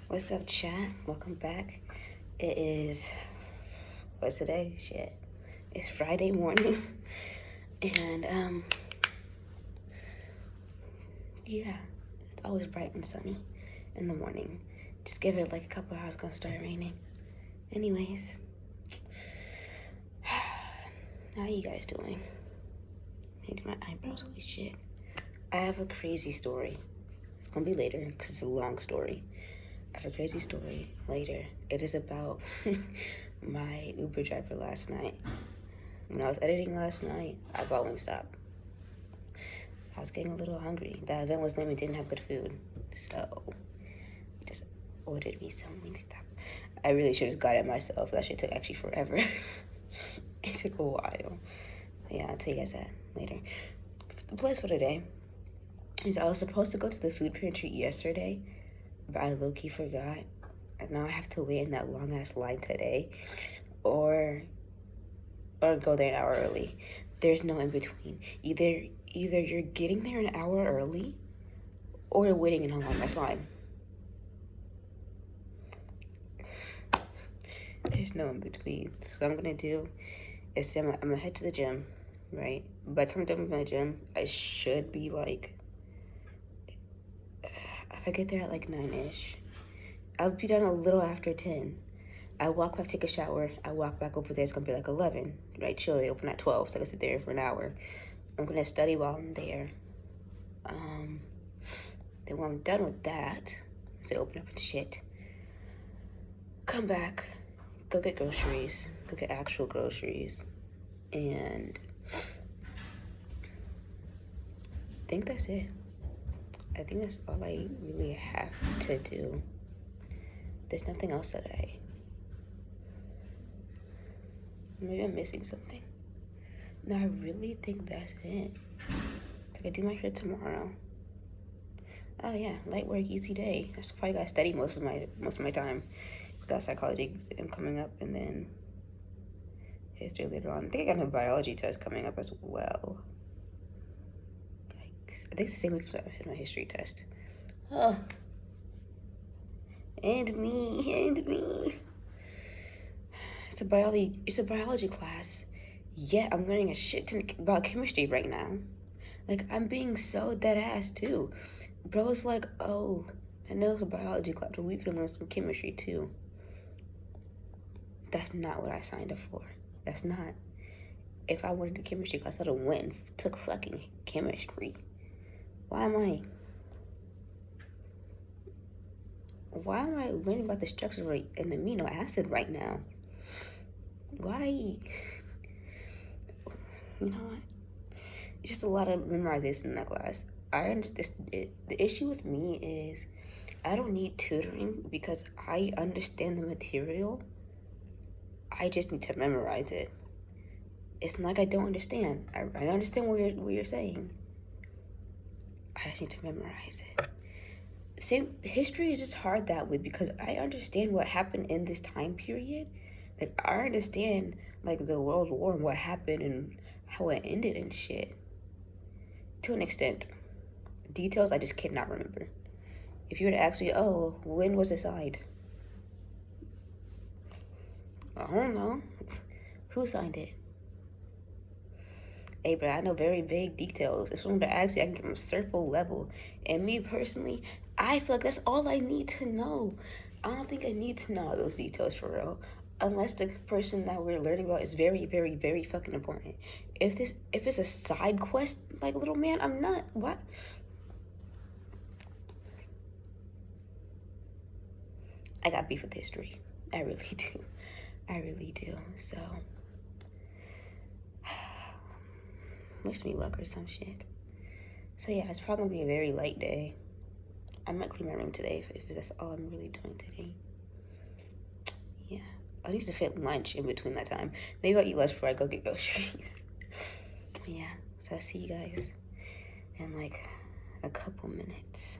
What's up, chat? Welcome back. It is, what's today? Shit. It's Friday morning. And, yeah, it's always bright and sunny in the morning. Just give it like a couple hours, gonna start raining. Anyways, how you guys doing? I need my eyebrows, holy shit. I have a crazy story. It's gonna be later because it's a long story. I have a crazy story later. It is about my Uber driver last night. When I was editing last night, I bought Wingstop. I was getting a little hungry. That event was lame and didn't have good food. So, I just ordered me some Wingstop. I really should have just got it myself. That shit took actually forever. It took a while. Yeah, I'll tell you guys that later. The place for today is I was supposed to go to the food pantry yesterday, but I low-key forgot. And now I have to wait in that long-ass line today. Or go there an hour early. There's no in-between. Either you're getting there an hour early, or you're waiting in a long-ass line. There's no in-between. So what I'm gonna do is I'm gonna head to the gym, right? By the time I'm done with my gym, I should be like, if I get there at like 9-ish, I'll be done a little after 10. I walk back, take a shower. I walk back over there. It's gonna be like 11, right? Chill. They open at 12, so I can sit there for an hour. I'm gonna study while I'm there. Then when I'm done with that, they open up and shit. Come back, go get groceries, go get actual groceries, and I think that's it. I think that's all I really have to do. There's nothing else that maybe I'm missing something. No, I really think that's it. I could do my hair tomorrow. Oh yeah, light work, easy day. I probably gotta study most of my time. Got psychology exam coming up, and then history later on. I think I got a biology test coming up as well. Yikes. I think it's the same week as I had my history test. Oh. And me. It's a biology class. Yeah, I'm learning a shit ton about chemistry right now. Like, I'm being so dead ass too. Bro's like, oh, I know it's a biology class, but we've learn some chemistry too. That's not what I signed up for. That's not. If I wanted a chemistry class, I'd have went and took fucking chemistry. Why am I learning about the structure of an amino acid right now? Why? You know what? It's just a lot of memorization in that class. I understand. The issue with me is I don't need tutoring because I understand the material. I just need to memorize it. It's not like I don't understand. I understand what you're saying. I just need to memorize it. Same, history is just hard that way because I understand what happened in this time period. Like, I understand, like, the World War and what happened and how it ended and shit. To an extent. Details I just cannot remember. If you were to ask me, oh, when was it signed? I don't know. Who signed it? Hey, but I know very vague details. If someone were to ask you, I can give them surface level. And me personally, I feel like that's all I need to know. I don't think I need to know those details for real. Unless the person that we're learning about is very, very, very fucking important. If it's a side quest, like, little man, I'm not, what? I got beef with history. I really do. So, wish me luck or some shit. So yeah, it's probably gonna be a very light day. I might clean my room today if that's all I'm really doing today. Yeah. I need to fit lunch in between that time. Maybe I'll eat lunch before I go get groceries. Yeah, so I'll see you guys in like a couple minutes.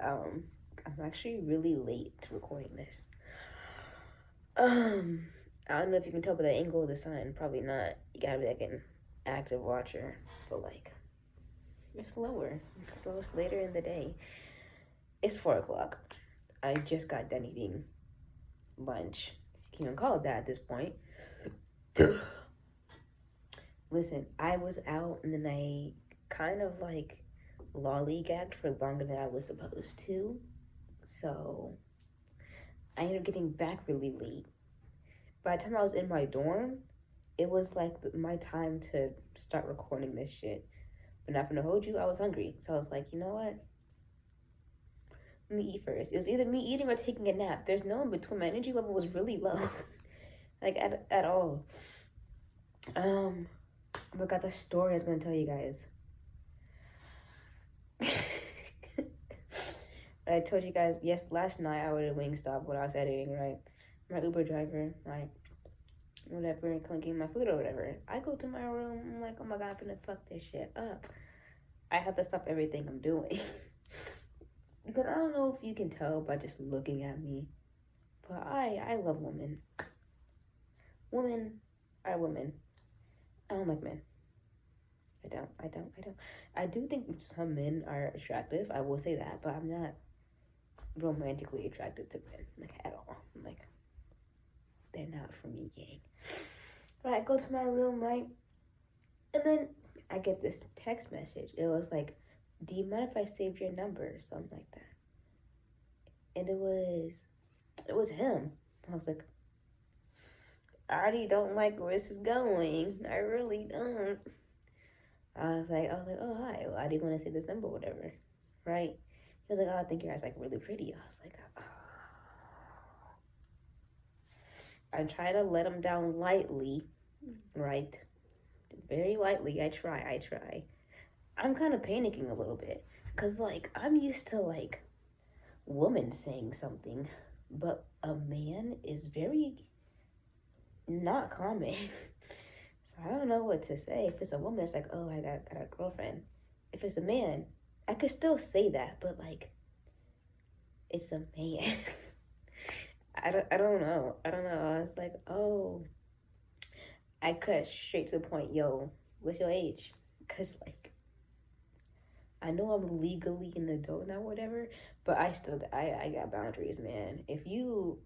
I'm actually really late to recording this. I don't know if you can tell by the angle of the sun. Probably not. You gotta be like an active watcher, but like it's slower. It's slowest later in the day. It's 4 o'clock. I just got done eating lunch, if you can even call it that at this point. Listen, I was out and then I kind of like lollygagged for longer than I was supposed to. So I ended up getting back really late. By the time I was in my dorm, it was like my time to start recording this shit. But not gonna hold you, I was hungry. So I was like, you know what? Let me eat first. It was either me eating or taking a nap. There's no in between. My energy level was really low. Like at all. I forgot the story I was gonna tell you guys. I told you guys, yes, last night I was at Wingstop when I was editing, right? My Uber driver, right? Whatever, come get my food or whatever. I go to my room, I'm like, oh my god, I'm gonna fuck this shit up. I have to stop everything I'm doing. Because I don't know if you can tell by just looking at me, but I love women. Women are women. I don't like men. I don't. I do think some men are attractive, I will say that, but I'm not romantically attracted to men, like, at all. Like, they're not for me, gang. But I go to my room, right? And then I get this text message. It was like, do you mind if I save your number or something like that? And it was him. I was like, I already don't like where this is going. I really don't. I was like, oh hi, why do you want to say this number, whatever, right? He was like, oh, I think your eyes like really pretty. I was like, oh. I try to let him down lightly, right? Very lightly. I try. I'm kind of panicking a little bit because like I'm used to like women saying something, but a man is very not common. So I don't know what to say. If it's a woman, it's like, oh, I got a girlfriend. If it's a man, I could still say that, but like, it's a man. I don't know. I was like, oh, I cut straight to the point. Yo, what's your age? Cause like, I know I'm legally an adult now, whatever, but I got boundaries, man. If you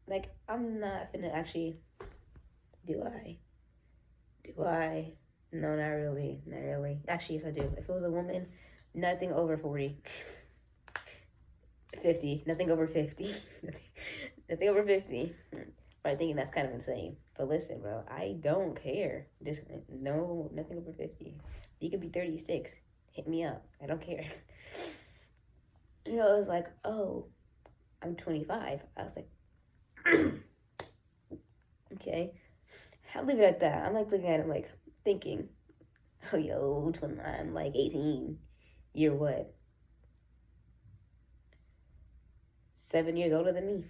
like, I'm not finna actually. Do I? No, not really. Actually, yes, I do. If it was a woman, nothing over 40. 50. Nothing over 50. Nothing over 50. Probably thinking that's kind of insane. But listen, bro, I don't care. Just nothing over 50. You could be 36. Hit me up. I don't care. You know, it was like, oh, I'm 25. I was like, okay. I'll leave it at that. I'm like looking at him like thinking, oh yo, I'm like 18. You're what? 7 years older than me.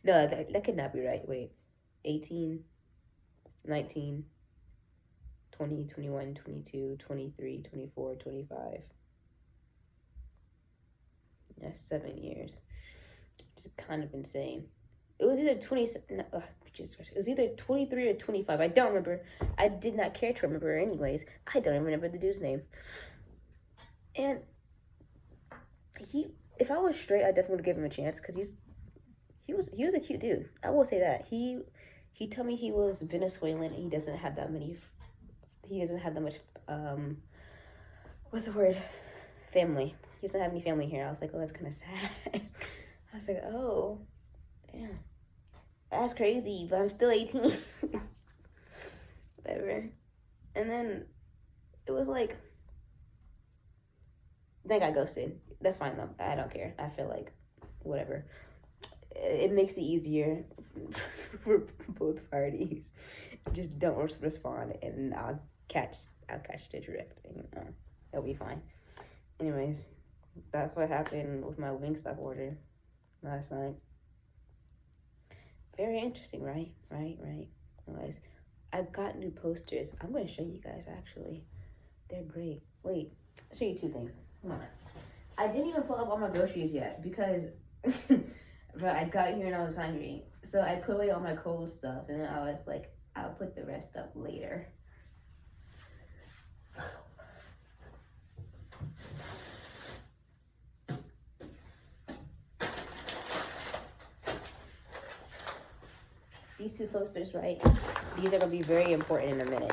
No, that could not be right. Wait. 18, 19, 20, 21, 22, 23, 24, 25. Yeah, 7 years. It's kind of insane. It was either 20. No, Jesus Christ. It was either 23 or 25. I don't remember. I did not care to remember, anyways. I don't even remember the dude's name. And if I was straight, I definitely would give him a chance because he was a cute dude. I will say that he told me he was Venezuelan and he doesn't have that much. What's the word? Family. He doesn't have any family here. I was like, oh, that's kind of sad. I was like, oh, damn. That's crazy, but I'm still 18. Whatever. And then it was like, then I got ghosted. That's fine though. I don't care. I feel like whatever. It makes it easier for both parties. Just don't respond, and I'll catch the drift. And, it'll be fine. Anyways, that's what happened with my Wingstop order last night. Very interesting, right? Anyways, I got new posters. I'm going to show you guys, actually. They're great. Wait, I'll show you two things. Come on. I didn't even pull up all my groceries yet because but I got here and I was hungry. So I put away all my cold stuff and I was like, I'll put the rest up later. These 2 posters, right? These are gonna be very important in a minute.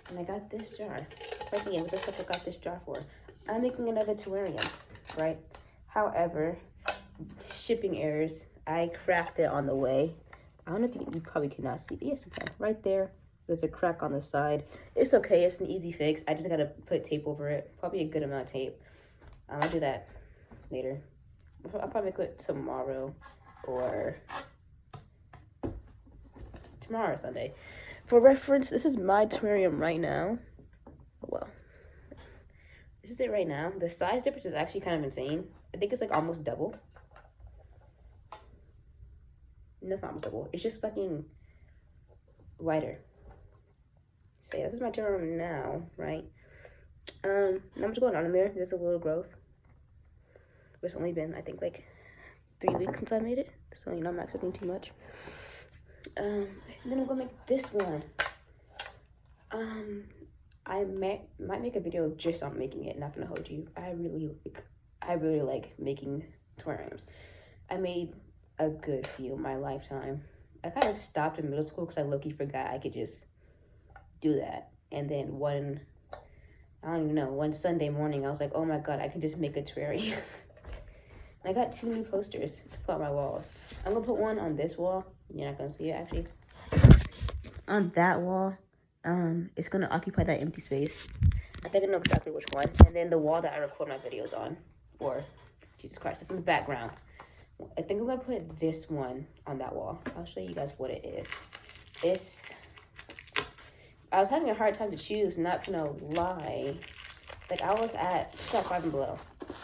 And I got this jar. Like, yeah, what the fuck I got this jar for? I'm making another terrarium, right? However, shipping errors. I cracked it on the way. I don't know if you probably cannot see. Yes, you can. Right there, there's a crack on the side. It's okay. It's an easy fix. I just gotta put tape over it. Probably a good amount of tape. I'll do that later. I'll probably do it tomorrow or tomorrow or Sunday. For reference, this is my terrarium right now. Well, this is it right now. The size difference is actually kind of insane. I think it's like almost double. No, it's not almost double. It's just fucking wider. So yeah, this is my terrarium now, right? Not much going on in there. There's a little growth. It's only been, I think, like 3 weeks since I made it. So, you know, I'm not expecting too much. And then I'm gonna make this one. I might make a video just on making it. Not gonna hold you. I really like making terrariums. I made a good few in my lifetime. I kind of stopped in middle school because I low-key forgot I could just do that. And then one Sunday morning, I was like, oh my god, I can just make a terrarium. I got 2 new posters to put on my walls. I'm gonna put one on this wall. You're not gonna see it actually. On that wall, it's gonna occupy that empty space. I think I know exactly which one. And then the wall that I record my videos on, or Jesus Christ, it's in the background. I think I'm gonna put this one on that wall. I'll show you guys what it is. I was having a hard time to choose, not gonna lie. Like, I was at 5 and below.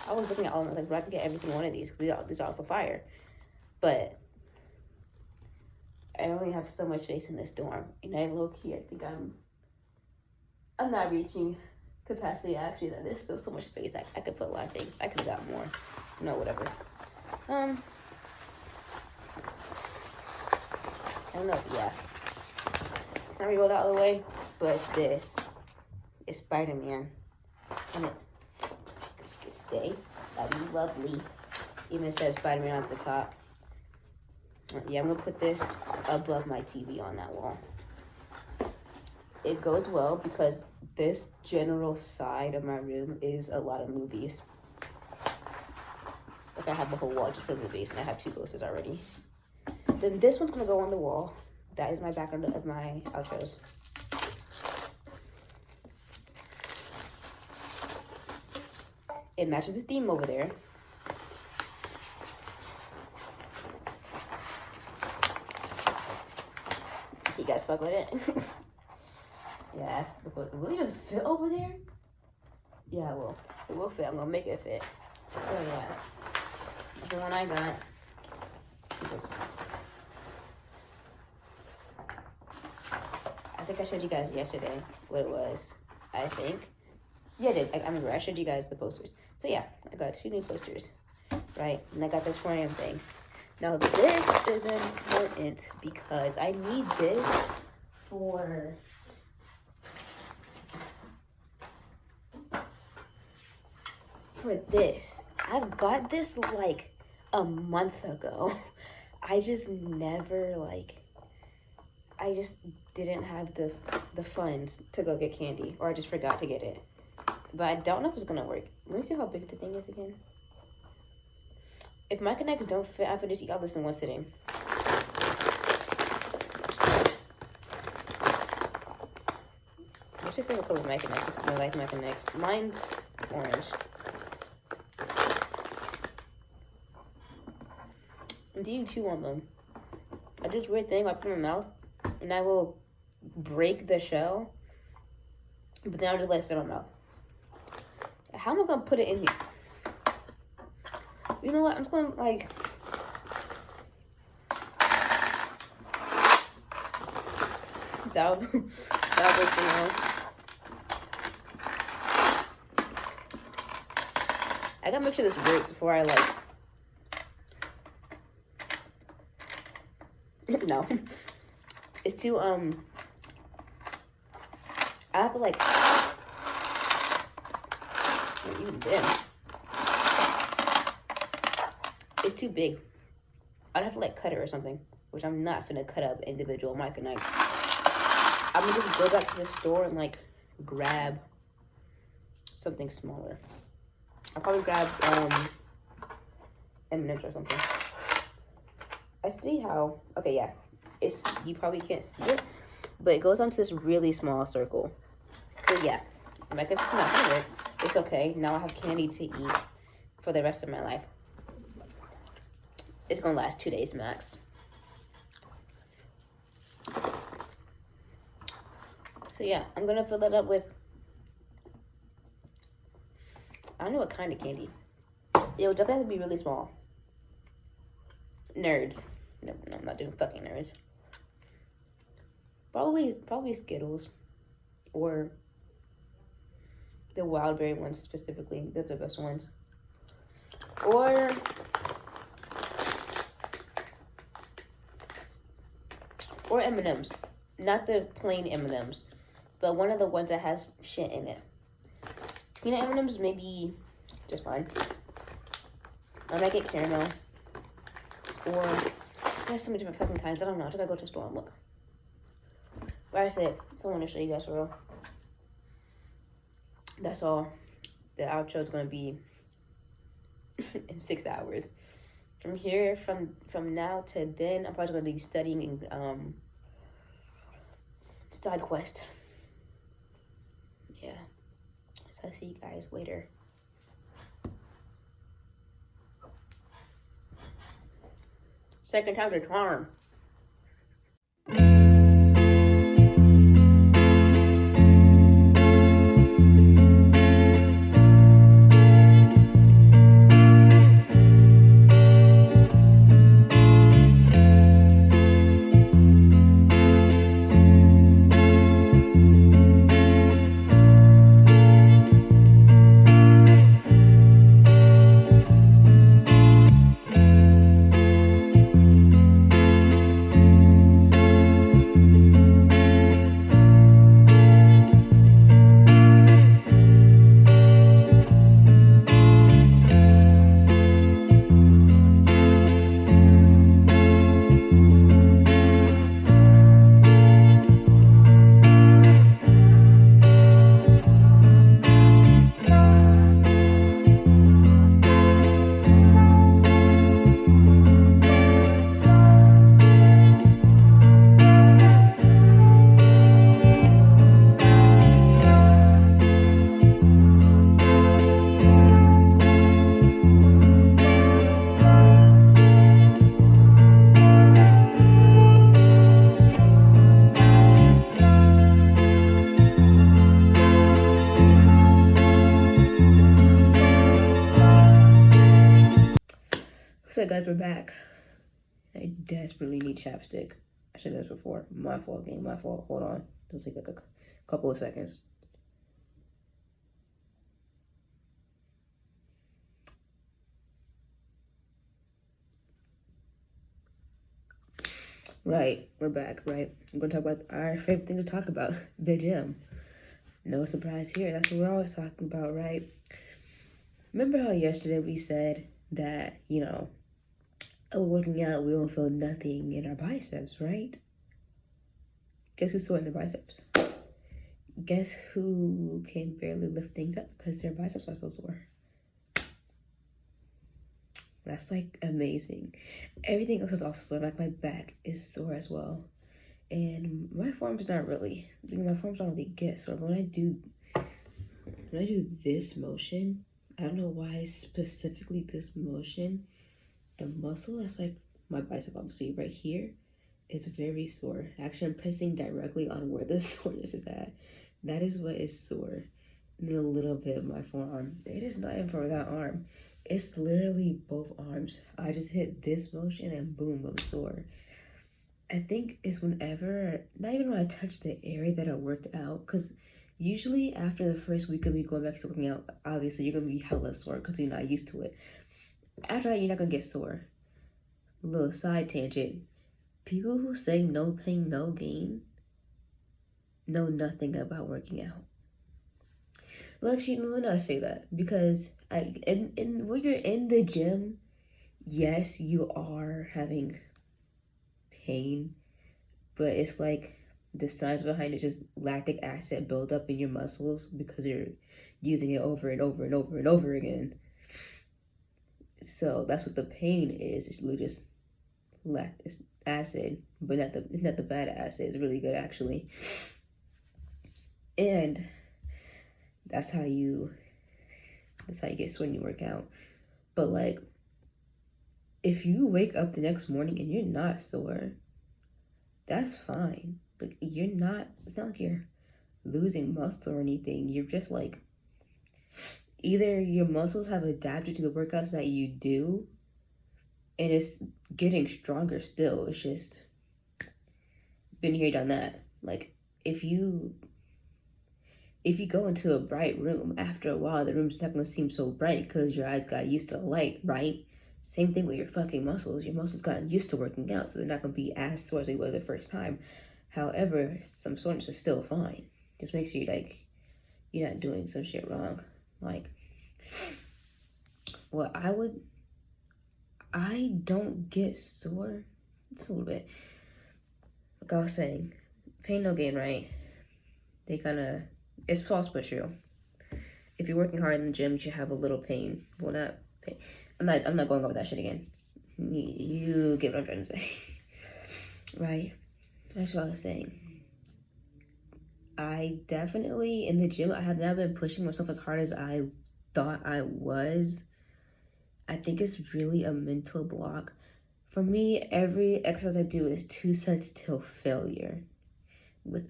I was looking at all of them, like, bro, I can get every single one of these, because these are also fire. But I only have so much space in this dorm. And I low-key, I think I'm not reaching capacity, actually, that there's still so much space. I could put a lot of things. I could have got more. No, whatever. I don't know, yeah. It's not really rolled out of the way, but it's this. It's Spider-Man. And it could stay. That'd be lovely. Even it says Spider-Man at the top. Yeah, I'm gonna put this above my TV on that wall. It goes well because this general side of my room is a lot of movies. Like, I have a whole wall just for movies, and I have 2 posters already. Then this one's gonna go on the wall. That is my background of my outros. It matches the theme over there. You guys fuck with it? Yeah, will it even fit over there? Yeah, it will. It will fit. I'm gonna make it fit. So yeah, that's the one I got. I think I showed you guys yesterday what it was. I think. Yeah, I did. I remember. I showed you guys the posters. So yeah, I got 2 new posters, right? And I got this terrarium thing. Now this is important because I need this for this. I've got this like a month ago. I just never I just didn't have the funds to go get candy, or I just forgot to get it. But I don't know if it's gonna work. Let me see how big the thing is again. If my connects don't fit, I can just eat all this in one sitting. What's your favorite color of my connects? I like my connects. Mine's orange. I'm doing 2 on them. I do this weird thing, I put in my mouth, and I will break the shell, but then I'll just let it sit in my mouth. How am I gonna put it in here? You know what? I'm just gonna that'll break the I gotta make sure this works before I like. No, it's too I have to like. Even then, it's too big. I'd have to like cut it or something, which I'm not gonna cut up individual micro-knives. I'm gonna just go back to the store and like grab something smaller. I'll probably grab M&Ms or something. I see how, okay, yeah, it's, you probably can't see it, but it goes onto this really small circle. So yeah, I'm like, it's not gonna work. It's okay. Now I have candy to eat for the rest of my life. It's gonna last 2 days max. So yeah, I'm gonna fill that up with, I don't know what kind of candy. It will definitely have to be really small. Nerds. No, I'm not doing fucking nerds. Probably Skittles. Or the wild berry ones specifically. Those are the best ones. Or M&Ms. Not the plain M&Ms, but one of the ones that has shit in it. Peanut M&Ms may be just fine. I might get caramel. Or there's so many different fucking kinds. I don't know. I gotta go to the store and look. But I said, so I want to show you guys for real. That's all. The outro is gonna be in 6 hours. From here, from now to then, I'm probably gonna be studying side quest. Yeah. So I'll see you guys later. Second time's a charm. So guys, we're back. I desperately need chapstick. I should have done this before. My fault, game. My fault. Hold on. It'll take like a couple of seconds. Right, we're back, right? I'm gonna talk about our favorite thing to talk about, the gym. No surprise here. That's what we're always talking about, right? Remember how yesterday we said that, you know, working out, we don't feel nothing in our biceps, right? Guess who's sore in their biceps? Guess who can barely lift things up because their biceps are so sore? That's like amazing. Everything else is also sore. Like my back is sore as well. And my forearm's not really. My forearms don't really get sore. But when I do this motion, I don't know why specifically this motion, the muscle that's like my bicep, obviously right here, is very sore. Actually, I'm pressing directly on where the soreness is at. That is what is sore. And then a little bit of my forearm. It is not even for that arm. It's literally both arms. I just hit this motion and boom, I'm sore. I think it's whenever, not even when I touch the area that I worked out, because Usually after the first week of you going back to working out, obviously you're gonna be hella sore because you're not used to it. After that, you're not gonna get sore. A little side tangent. People who say no pain, no gain know nothing about working out. Well, actually, no, I say that because when you're in the gym, yes, you are having pain, but it's like the science behind it, just lactic acid buildup in your muscles because you're using it over and over and over and over again. So that's what the pain is. It's really just lactic acid, but not the bad acid. It's really good actually, and that's how you get sore when you work out. But like, if you wake up the next morning and you're not sore, that's fine. Like, it's not like you're losing muscle or anything. You're just like, either your muscles have adapted to the workouts that you do and it's getting stronger still. It's just been here, done that. Like, if you go into a bright room, after a while the room's not gonna seem so bright because your eyes got used to the light, right? Same thing with your fucking muscles. Your muscles gotten used to working out, so they're not gonna be as sore as they were the first time. However, some soreness is still fine. Just make sure you're not doing some shit wrong. Like, what I don't get sore. It's a little bit. Like I was saying, pain no gain, right? It's false but true. If you're working hard in the gym, you should have a little pain. Well, not pain. I'm not going over that shit again. You get what I'm trying to say. Right? That's what I was saying. I definitely, in the gym, I have not been pushing myself as hard as I thought I was. I think it's really a mental block. For me, every exercise I do is 2 sets till failure, with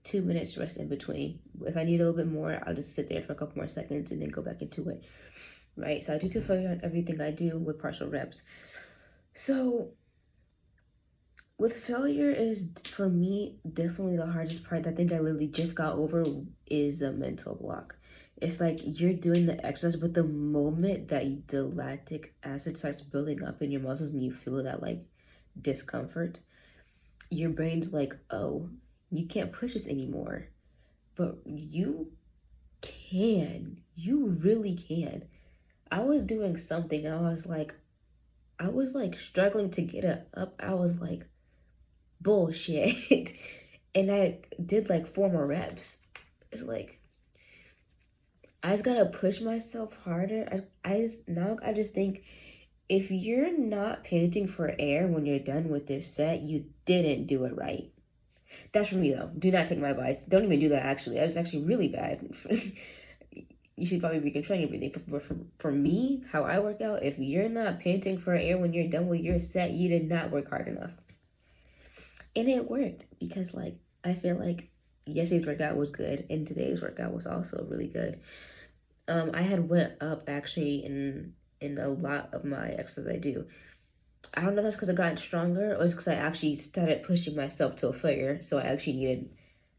2 minutes rest in between. If I need a little bit more, I'll just sit there for a couple more seconds and then go back into it. Right? So I do till failure on everything I do with partial reps. So with failure is, for me, definitely the hardest part. I think I literally just got over is a mental block. It's like you're doing the exercise, but the moment that the lactic acid starts building up in your muscles and you feel that like discomfort, your brain's like, oh, you can't push this anymore. But you really can. I was doing something, I was like struggling to get it up. I was like, bullshit. And I did like 4 more reps. It's like, I just gotta push myself harder. I just think, if you're not panting for air when you're done with this set, you didn't do it right. That's for me though. Do not take my advice. Don't even do that actually. That's actually really bad. You should probably be controlling everything. For me, how I work out, if you're not panting for air when you're done with your set, you did not work hard enough. And it worked because, like, I feel like yesterday's workout was good and today's workout was also really good. I had went up actually in a lot of my exercises I do. I don't know if that's because I gotten stronger or it's because I actually started pushing myself to a failure. So I actually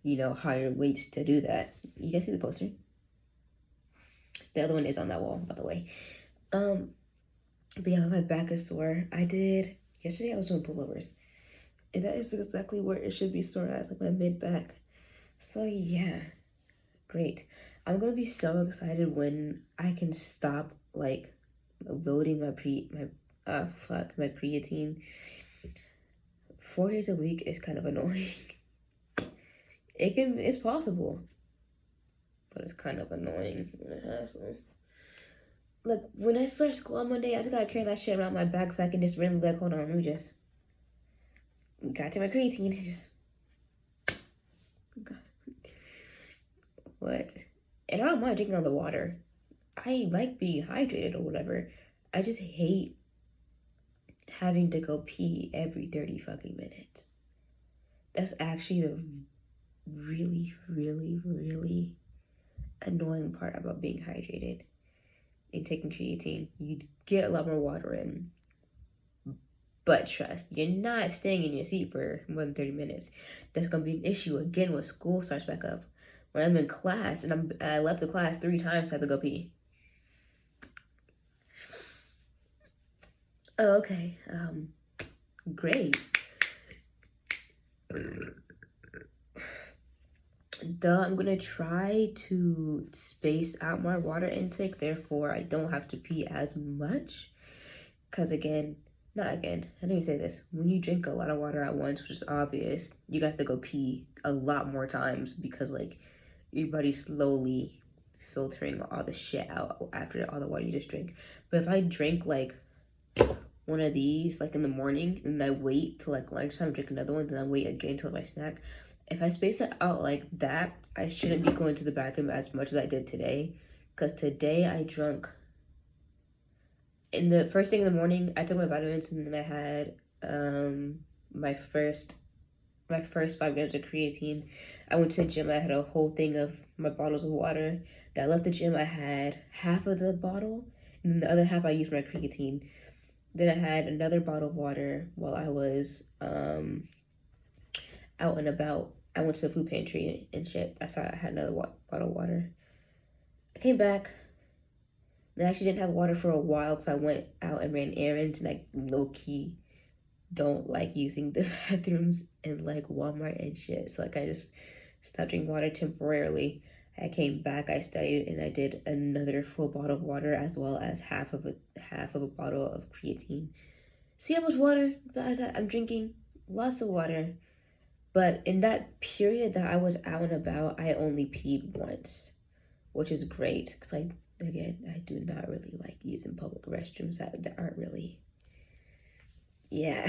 needed, higher weights to do that. You guys see the poster? The other one is on that wall, by the way. But yeah, my back is sore. Yesterday I was doing pullovers. And that is exactly where it should be sore at, like my mid-back. So yeah, great. I'm gonna be so excited when I can stop like loading my creatine. 4 days a week is kind of annoying. It's possible, but it's kind of annoying. Like, when I start school on Monday, I just gotta carry that shit around my backpack and just randomly like, hold on, let me just gotta take my creatine. Just what? And I don't mind drinking all the water. I like being hydrated or whatever. I just hate having to go pee every 30 fucking minutes. That's actually the really, really, really annoying part about being hydrated and taking creatine. You get a lot more water in. But trust, you're not staying in your seat for more than 30 minutes. That's going to be an issue again when school starts back up. when I'm in class and I left the class 3 times, so I had to go pee. Oh, okay. Great. Though I'm gonna try to space out my water intake, therefore I don't have to pee as much. Cause I didn't even say this. When you drink a lot of water at once, which is obvious, you got to go pee a lot more times because like your body's slowly filtering all the shit out after all the water you just drink. But if I drink like one of these like in the morning and I wait till like lunchtime, drink another one, then I wait again till my snack. If I space it out like that, I shouldn't be going to the bathroom as much as I did today. Cause today I drunk in the first thing in the morning. I took my vitamins and then I had my first 5 grams of creatine. I went to the gym. I had a whole thing of my bottles of water. That I left the gym. I had half of the bottle, and then the other half I used my creatine. Then I had another bottle of water while I was out and about. I went to the food pantry and shit. That's how I had another bottle of water. I came back. I actually didn't have water for a while because I went out and ran errands, and I low-key don't like using the bathrooms in like Walmart and shit. So like I just stopped drinking water temporarily. I came back, I studied, and I did another full bottle of water as well as half of a bottle of creatine. See how much water that I got? I'm drinking lots of water. But in that period that I was out and about, I only peed once, which is great because I do not really like using public restrooms that aren't really, yeah.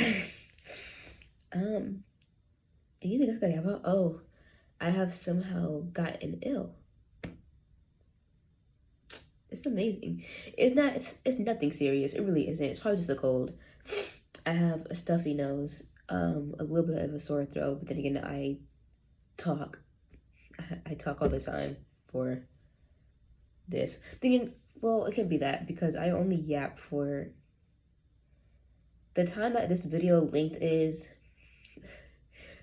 Anything else I about? Oh, I have somehow gotten ill. It's amazing. It's nothing serious. It really isn't. It's probably just a cold. I have a stuffy nose, a little bit of a sore throat, but then again, I talk all the time for this. Thinking, well, it could be that because I only yap for the time that this video length is.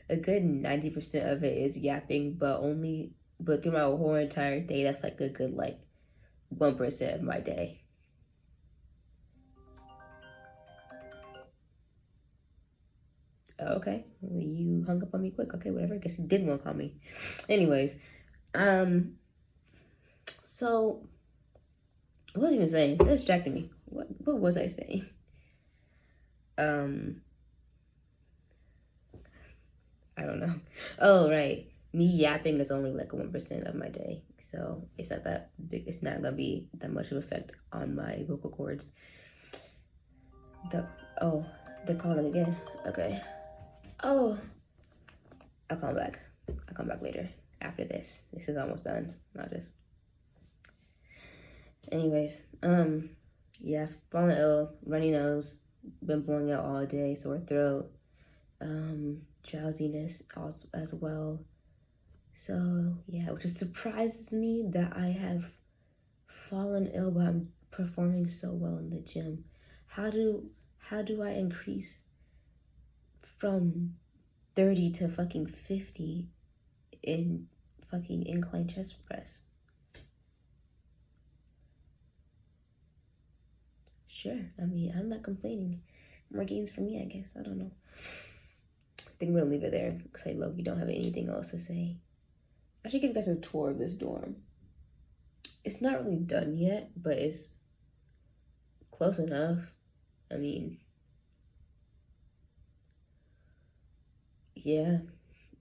A good 90% of it is yapping, but through my whole entire day, that's like a good like 1% of my day. Oh, okay, well, you hung up on me quick. Okay, whatever. I guess you didn't want to call me. Anyways, so what was I even saying? That distracted me. What was I saying? I don't know. Oh, right. Me yapping is only like 1% of my day. So it's not that big. It's not gonna be that much of an effect on my vocal cords. They're calling again. Okay. Oh, I'll come back. I'll come back later after this. This is almost done. Not just. Anyways, yeah, fallen ill, runny nose, been blowing out all day, sore throat, drowsiness as well. So yeah, which surprises me that I have fallen ill while I'm performing so well in the gym. How do I increase from 30 to fucking 50 in fucking incline chest press? Sure, I mean, I'm not complaining. More gains for me, I guess. I don't know. I think we're gonna leave it there because I love you don't have anything else to say. I should give you guys a tour of this dorm. It's not really done yet, but it's close enough. I mean, yeah,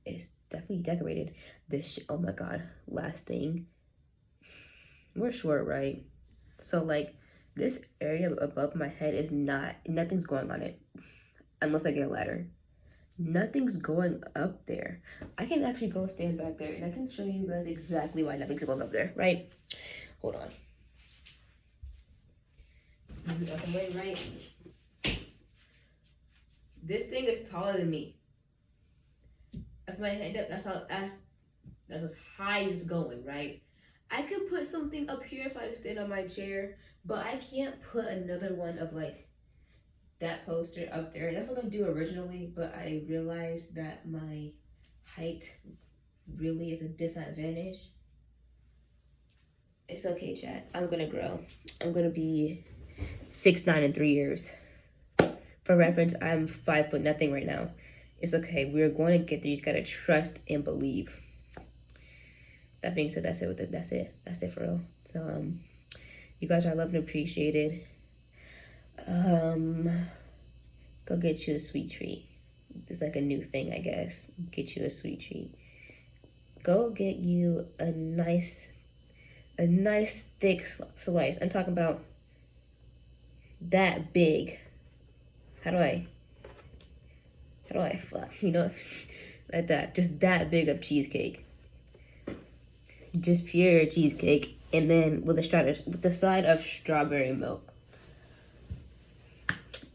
it's definitely decorated. Oh my god, last thing. We're short, right? So like this area above my head is nothing's going on it unless I get a ladder. Nothing's going up there. I can actually go stand back there and I can show you guys exactly why nothing's going up there, right? Hold on. Move out the way, right? This thing is taller than me. If my head up, that's as high as it's going, right? I could put something up here if I stand on my chair, but I can't put another one of like that poster up there. That's what I do originally, but I realized that my height really is a disadvantage. It's okay, chat. I'm gonna grow. I'm gonna be 6'9" in 3 years. For reference, I'm 5 foot nothing right now. It's okay. We're going to get there. You just gotta trust and believe. That being said, that's it. That's it for real. So, you guys are loved and appreciated. Go get you a sweet treat. It's like a new thing, I guess. Get you a sweet treat. Go get you a nice thick slice. I'm talking about that big. How do I fuck, you know, like that, just that big of cheesecake, just pure cheesecake, and then with the side of strawberry milk.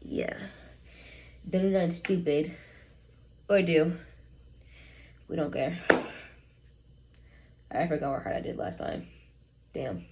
Yeah, don't do nothing stupid, or do. We don't care. I forgot how hard I did last time. Damn.